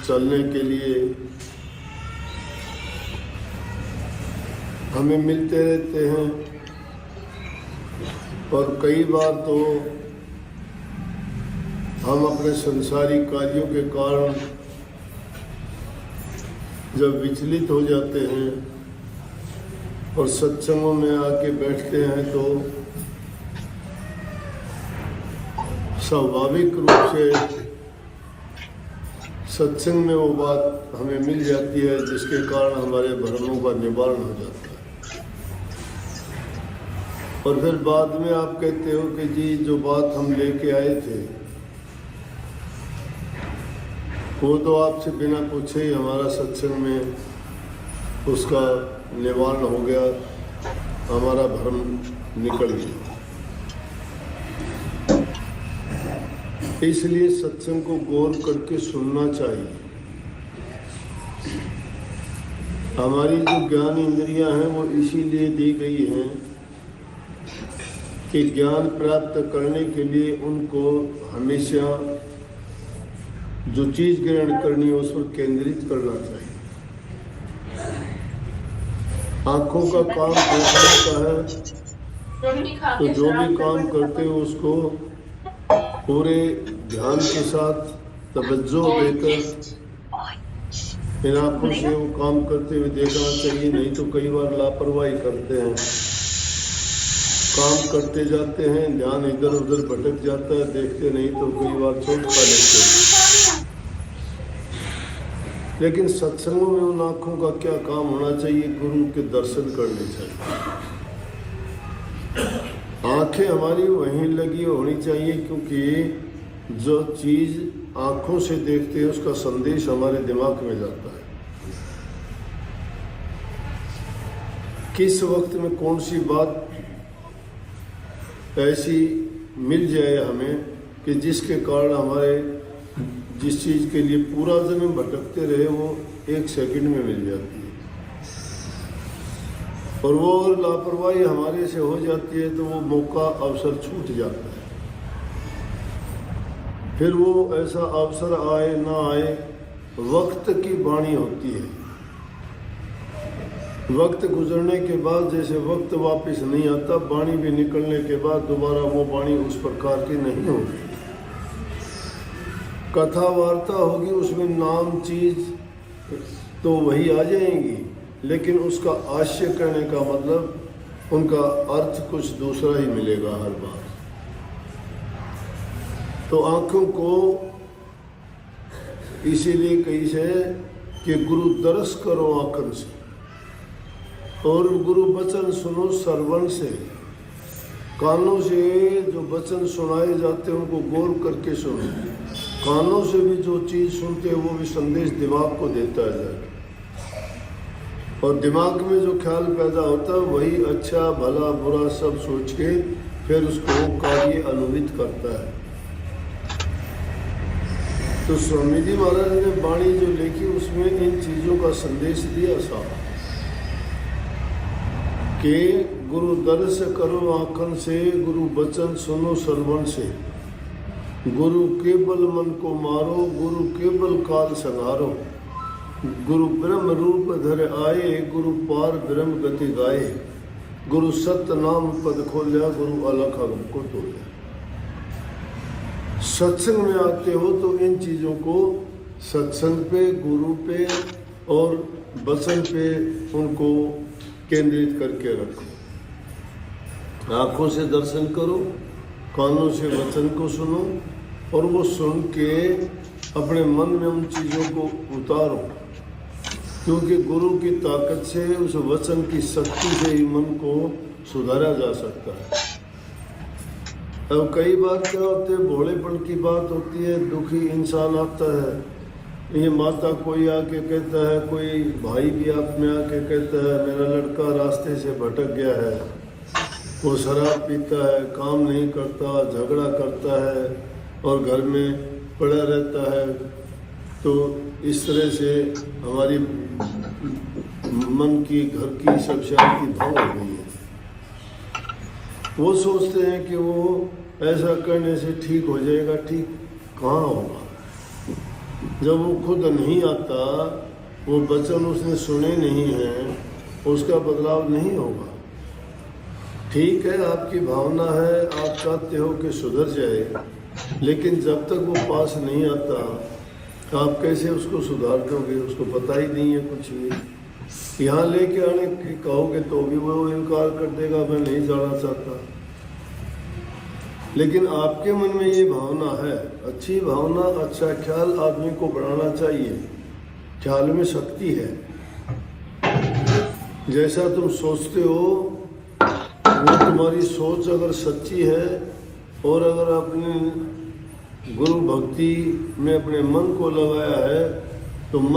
चलने के लिए हमें मिलते रहते हैं, और कई बार तो हम अपने संसारी कार्यों के कारण जब विचलित हो जाते हैं और सत्संगों में आके बैठते हैं तो स्वाभाविक रूप से सत्संग में वो बात हमें मिल जाती है जिसके कारण हमारे भ्रमों का निवारण हो जाता है। और फिर बाद में आप कहते हो कि जी जो बात हम लेके आए थे वो तो आपसे बिना पूछे ही हमारा सत्संग में उसका निवारण हो गया, हमारा भ्रम निकल गया। इसलिए सत्संग को गौर करके सुनना चाहिए। हमारी जो ज्ञान इंद्रियां हैं वो इसीलिए दी गई हैं कि ज्ञान प्राप्त करने के लिए उनको हमेशा जो चीज ग्रहण करनी है उस पर केंद्रित करना चाहिए। आंखों का काम देखने का है, तो जो भी काम करते हो उसको पूरे ध्यान के साथ तवज्जो देकर इन आंखों से वो काम करते हुए देखना चाहिए। नहीं तो कई बार लापरवाही करते हैं, काम करते जाते हैं, ध्यान इधर उधर भटक जाता है, देखते नहीं तो कई बार चोट खा लेते हैं। लेकिन सत्संगों में उन आँखों का क्या काम होना चाहिए? गुरु के दर्शन करने चाहिए। आंखें हमारी वहीं लगी होनी चाहिए, क्योंकि जो चीज आंखों से देखते हैं उसका संदेश हमारे दिमाग में जाता है। किस वक्त में कौन सी बात ऐसी मिल जाए हमें कि जिसके कारण हमारे जिस चीज के लिए पूरा जन्म भटकते रहे वो एक सेकंड में मिल जाती है। और वो अगर लापरवाही हमारे से हो जाती है तो वो मौका अवसर छूट जाता है। फिर वो ऐसा अवसर आए ना आए, वक्त की वाणी होती है। वक्त गुजरने के बाद जैसे वक्त वापस नहीं आता, वाणी भी निकलने के बाद दोबारा वो वाणी उस प्रकार की नहीं होगी। कथा वार्ता होगी, उसमें नाम चीज तो वही आ जाएंगी, लेकिन उसका आशय करने का मतलब उनका अर्थ कुछ दूसरा ही मिलेगा हर बार। तो आंखों को इसीलिए कही से कि गुरु दर्श करो आंखन से, और गुरु वचन सुनो श्रवण से। कानों से जो वचन सुनाए जाते हैं उनको गौर करके सुनो। कानों से भी जो चीज सुनते हैं वो भी संदेश दिमाग को देता है, और दिमाग में जो ख्याल पैदा होता है वही अच्छा भला बुरा सब सोच के फिर उसको कार्य अनुवित करता है। तो स्वामी जी महाराज ने वाणी जो लिखी उसमें इन चीजों का संदेश दिया साहब कि गुरु दर्श करो आंखन से, गुरु वचन सुनो श्रवण से। गुरु केवल मन को मारो, गुरु केवल काल संहारो। गुरु ब्रह्म रूप धर आए, गुरु पार ब्रह्म गति गाए। गुरु सत्य नाम पद खोल्या, गुरु अलख अगम को तोल्या। सत्संग में आते हो तो इन चीजों को सत्संग पे, गुरु पे और वचन पे उनको केंद्रित करके रखो। आंखों से दर्शन करो, कानों से वचन को सुनो, और वो सुन के अपने मन में उन चीज़ों को उतारो, क्योंकि गुरु की ताकत से, उस वचन की शक्ति से ही मन को सुधारा जा सकता है। अब कई बार क्या होते है, भोलेपन की बात होती है, दुखी इंसान आता है, ये माता कोई आके कहता है, कोई भाई भी आप में आके कहता है मेरा लड़का रास्ते से भटक गया है, वो शराब पीता है, काम नहीं करता, झगड़ा करता है और घर में पड़ा रहता है। तो इस तरह से हमारी मन की, घर की सब शांति भंग हो गई है। वो सोचते हैं कि वो ऐसा करने से ठीक हो जाएगा। ठीक कहाँ होगा? जब वो खुद नहीं आता, वो वचन उसने सुने नहीं हैं, उसका बदलाव नहीं होगा। ठीक है, आपकी भावना है, आप चाहते हो कि सुधर जाए, लेकिन जब तक वो पास नहीं आता तो आप कैसे उसको सुधार दोगे? उसको पता ही नहीं है कुछ भी। यहाँ लेके आने की कहोगे तो भी वो इनकार कर देगा, मैं नहीं जाना चाहता। लेकिन आपके मन में ये भावना है, अच्छी भावना, अच्छा ख्याल आदमी को बढ़ाना चाहिए। ख्याल में शक्ति है। जैसा तुम सोचते हो, वो तुम्हारी सोच अगर सच्ची है और अगर अपने गुरु भक्ति में अपने मन को लगाया है तो मन